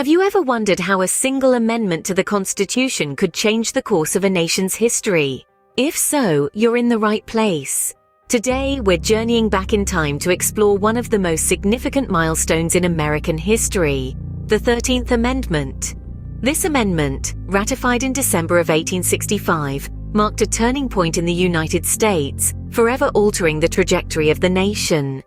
Have you ever wondered how a single amendment to the Constitution could change the course of a nation's history? If so, you're in the right place. Today, we're journeying back in time to explore one of the most significant milestones in American history, the 13th Amendment. This amendment, ratified in December of 1865, marked a turning point in the United States, forever altering the trajectory of the nation.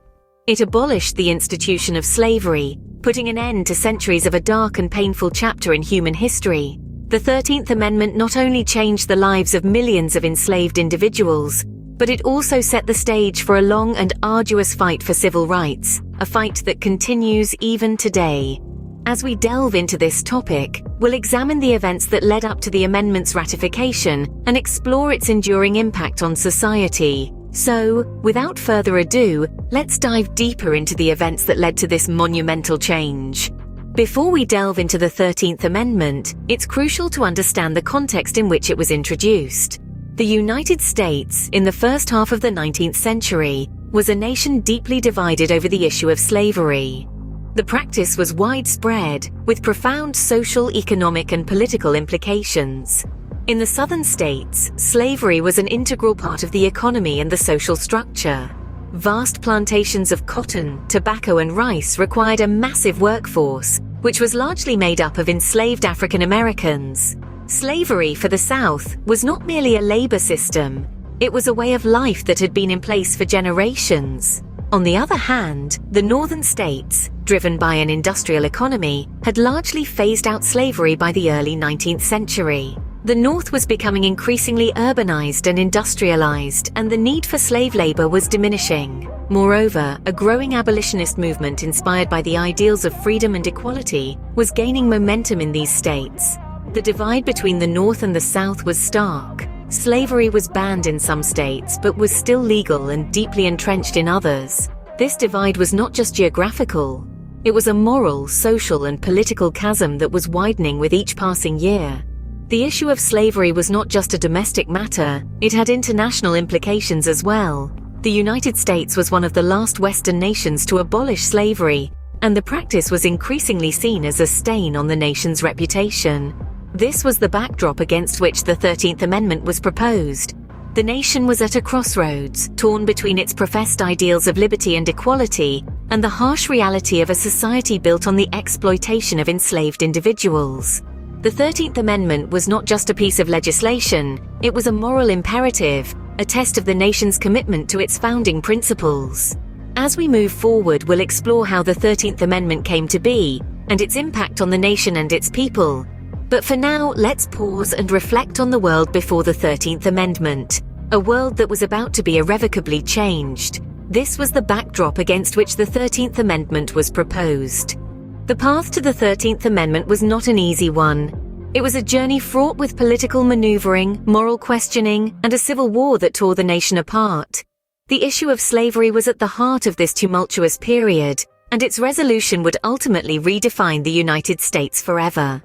It abolished the institution of slavery, putting an end to centuries of a dark and painful chapter in human history. The 13th Amendment not only changed the lives of millions of enslaved individuals, but it also set the stage for a long and arduous fight for civil rights, a fight that continues even today. As we delve into this topic, we'll examine the events that led up to the amendment's ratification and explore its enduring impact on society. So, without further ado, let's dive deeper into the events that led to this monumental change. Before we delve into the 13th Amendment, it's crucial to understand the context in which it was introduced. The United States, in the first half of the 19th century, was a nation deeply divided over the issue of slavery. The practice was widespread, with profound social, economic, and political implications. In the southern states, slavery was an integral part of the economy and the social structure. Vast plantations of cotton, tobacco, and rice required a massive workforce, which was largely made up of enslaved African Americans. Slavery for the South was not merely a labor system, it was a way of life that had been in place for generations. On the other hand, the northern states, driven by an industrial economy, had largely phased out slavery by the early 19th century. The North was becoming increasingly urbanized and industrialized, and the need for slave labor was diminishing. Moreover, a growing abolitionist movement inspired by the ideals of freedom and equality was gaining momentum in these states. The divide between the North and the South was stark. Slavery was banned in some states but was still legal and deeply entrenched in others. This divide was not just geographical. It was a moral, social, and political chasm that was widening with each passing year. The issue of slavery was not just a domestic matter, it had international implications as well. The United States was one of the last Western nations to abolish slavery, and the practice was increasingly seen as a stain on the nation's reputation. This was the backdrop against which the 13th Amendment was proposed. The nation was at a crossroads, torn between its professed ideals of liberty and equality, and the harsh reality of a society built on the exploitation of enslaved individuals. The 13th Amendment was not just a piece of legislation, it was a moral imperative, a test of the nation's commitment to its founding principles. As we move forward, we'll explore how the 13th Amendment came to be, and its impact on the nation and its people. But for now, let's pause and reflect on the world before the 13th Amendment, a world that was about to be irrevocably changed. This was the backdrop against which the 13th Amendment was proposed. The path to the 13th Amendment was not an easy one. It was a journey fraught with political maneuvering, moral questioning, and a civil war that tore the nation apart. The issue of slavery was at the heart of this tumultuous period, and its resolution would ultimately redefine the United States forever.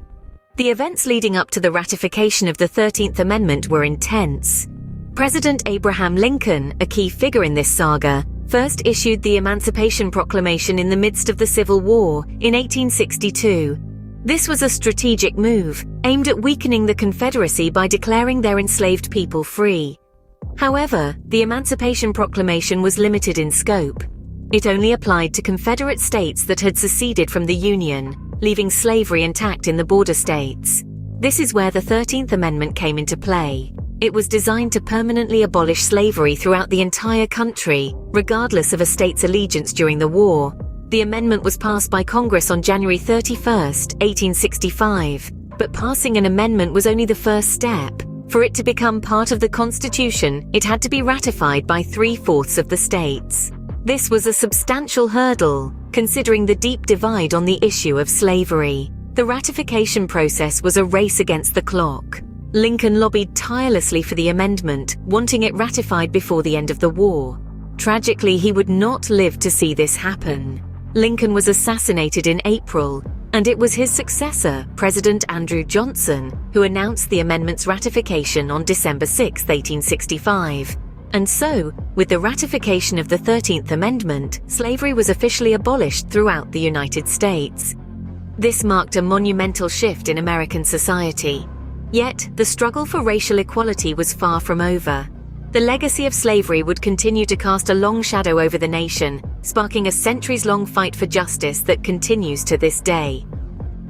The events leading up to the ratification of the 13th Amendment were intense. President Abraham Lincoln, a key figure in this saga, first issued the Emancipation Proclamation in the midst of the Civil War in 1862. This was a strategic move, aimed at weakening the Confederacy by declaring their enslaved people free. However, the Emancipation Proclamation was limited in scope. It only applied to Confederate states that had seceded from the Union, leaving slavery intact in the border states. This is where the 13th Amendment came into play. It was designed to permanently abolish slavery throughout the entire country, regardless of a state's allegiance during the war. The amendment was passed by Congress on January 31, 1865, but passing an amendment was only the first step. For it to become part of the Constitution, it had to be ratified by 3/4 of the states. This was a substantial hurdle, considering the deep divide on the issue of slavery. The ratification process was a race against the clock. Lincoln lobbied tirelessly for the amendment, wanting it ratified before the end of the war. Tragically, he would not live to see this happen. Lincoln was assassinated in April, and it was his successor, President Andrew Johnson, who announced the amendment's ratification on December 6, 1865. And so, with the ratification of the 13th Amendment, slavery was officially abolished throughout the United States. This marked a monumental shift in American society. Yet, the struggle for racial equality was far from over. The legacy of slavery would continue to cast a long shadow over the nation, sparking a centuries-long fight for justice that continues to this day.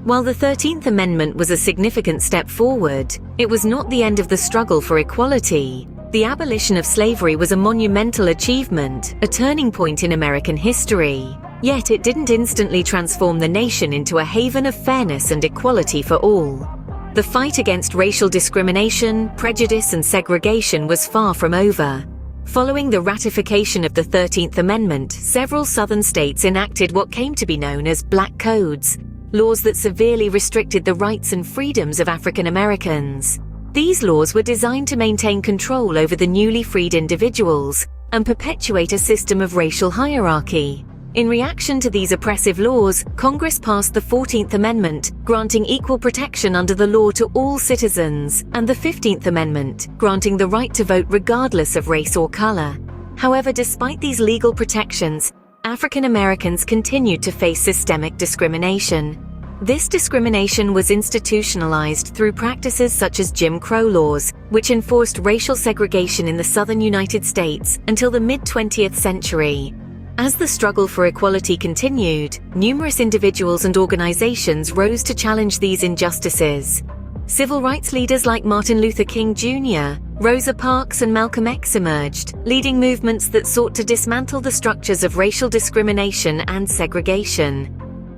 While the 13th Amendment was a significant step forward, it was not the end of the struggle for equality. The abolition of slavery was a monumental achievement, a turning point in American history. Yet it didn't instantly transform the nation into a haven of fairness and equality for all. The fight against racial discrimination, prejudice, and segregation was far from over. Following the ratification of the 13th Amendment, several Southern states enacted what came to be known as Black Codes, laws that severely restricted the rights and freedoms of African Americans. These laws were designed to maintain control over the newly freed individuals and perpetuate a system of racial hierarchy. In reaction to these oppressive laws, Congress passed the 14th Amendment, granting equal protection under the law to all citizens, and the 15th Amendment, granting the right to vote regardless of race or color. However, despite these legal protections, African Americans continued to face systemic discrimination. This discrimination was institutionalized through practices such as Jim Crow laws, which enforced racial segregation in the southern United States until the mid-20th century. As the struggle for equality continued, numerous individuals and organizations rose to challenge these injustices. Civil rights leaders like Martin Luther King Jr., Rosa Parks, and Malcolm X emerged, leading movements that sought to dismantle the structures of racial discrimination and segregation.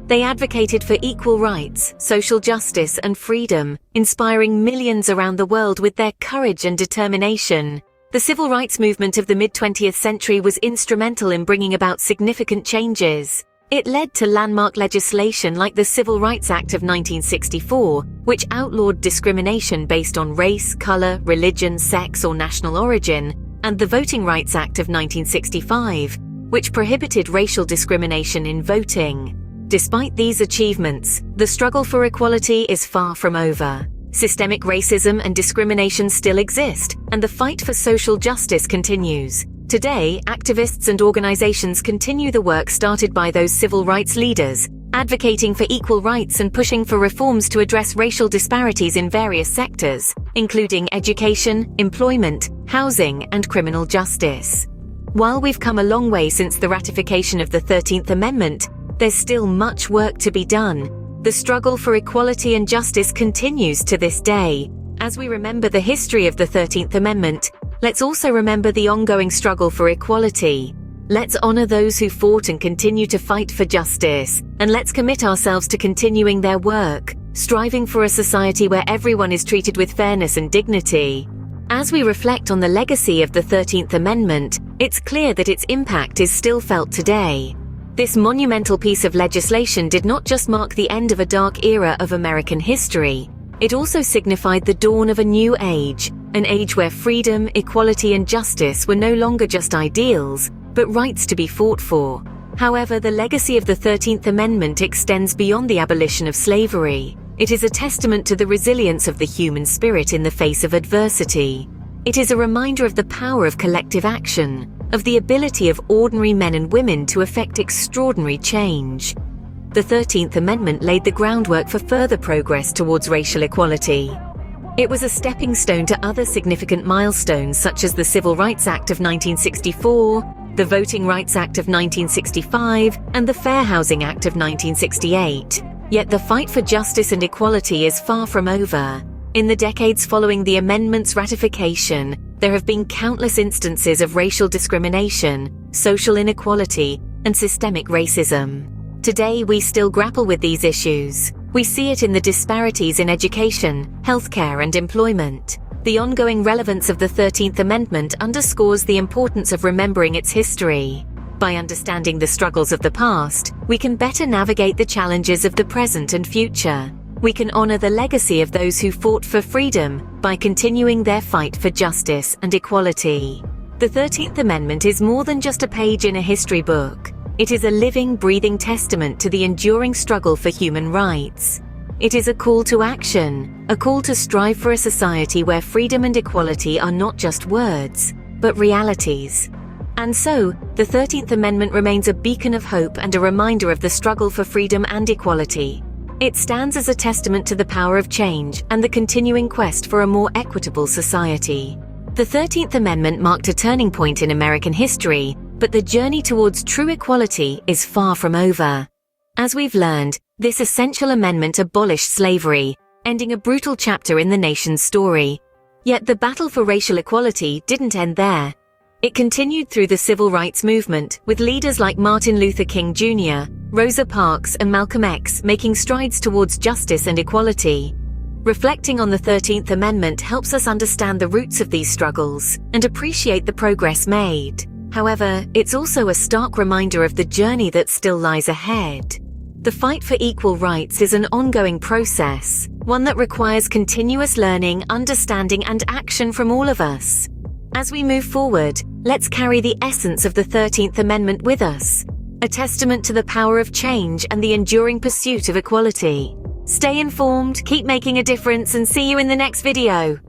They advocated for equal rights, social justice, and freedom, inspiring millions around the world with their courage and determination. The civil rights movement of the mid-20th century was instrumental in bringing about significant changes. It led to landmark legislation like the Civil Rights Act of 1964, which outlawed discrimination based on race, color, religion, sex, or national origin, and the Voting Rights Act of 1965, which prohibited racial discrimination in voting. Despite these achievements, the struggle for equality is far from over. Systemic racism and discrimination still exist, and the fight for social justice continues. Today, activists and organizations continue the work started by those civil rights leaders, advocating for equal rights and pushing for reforms to address racial disparities in various sectors, including education, employment, housing, and criminal justice. While we've come a long way since the ratification of the 13th Amendment, there's still much work to be done. The struggle for equality and justice continues to this day. As we remember the history of the 13th Amendment, let's also remember the ongoing struggle for equality. Let's honor those who fought and continue to fight for justice, and let's commit ourselves to continuing their work, striving for a society where everyone is treated with fairness and dignity. As we reflect on the legacy of the 13th Amendment, it's clear that its impact is still felt today. This monumental piece of legislation did not just mark the end of a dark era of American history, it also signified the dawn of a new age, an age where freedom, equality, and justice were no longer just ideals, but rights to be fought for. However, the legacy of the 13th Amendment extends beyond the abolition of slavery. It is a testament to the resilience of the human spirit in the face of adversity. It is a reminder of the power of collective action, of the ability of ordinary men and women to effect extraordinary change. The 13th Amendment laid the groundwork for further progress towards racial equality. It was a stepping stone to other significant milestones such as the Civil Rights Act of 1964, the Voting Rights Act of 1965, and the Fair Housing Act of 1968. Yet the fight for justice and equality is far from over. In the decades following the amendment's ratification, there have been countless instances of racial discrimination, social inequality, and systemic racism. Today, we still grapple with these issues. We see it in the disparities in education, healthcare, and employment. The ongoing relevance of the 13th Amendment underscores the importance of remembering its history. By understanding the struggles of the past, we can better navigate the challenges of the present and future. We can honor the legacy of those who fought for freedom by continuing their fight for justice and equality. The 13th Amendment is more than just a page in a history book. It is a living, breathing testament to the enduring struggle for human rights. It is a call to action, a call to strive for a society where freedom and equality are not just words, but realities. And so, the 13th Amendment remains a beacon of hope and a reminder of the struggle for freedom and equality. It stands as a testament to the power of change and the continuing quest for a more equitable society. The 13th Amendment marked a turning point in American history, but the journey towards true equality is far from over. As we've learned, this essential amendment abolished slavery, ending a brutal chapter in the nation's story. Yet the battle for racial equality didn't end there. It continued through the civil rights movement, with leaders like Martin Luther King Jr., Rosa Parks, and Malcolm X making strides towards justice and equality. Reflecting on the 13th Amendment helps us understand the roots of these struggles and appreciate the progress made. However, it's also a stark reminder of the journey that still lies ahead. The fight for equal rights is an ongoing process, one that requires continuous learning, understanding, and action from all of us. As we move forward, let's carry the essence of the 13th Amendment with us, a testament to the power of change and the enduring pursuit of equality. Stay informed, keep making a difference, and see you in the next video.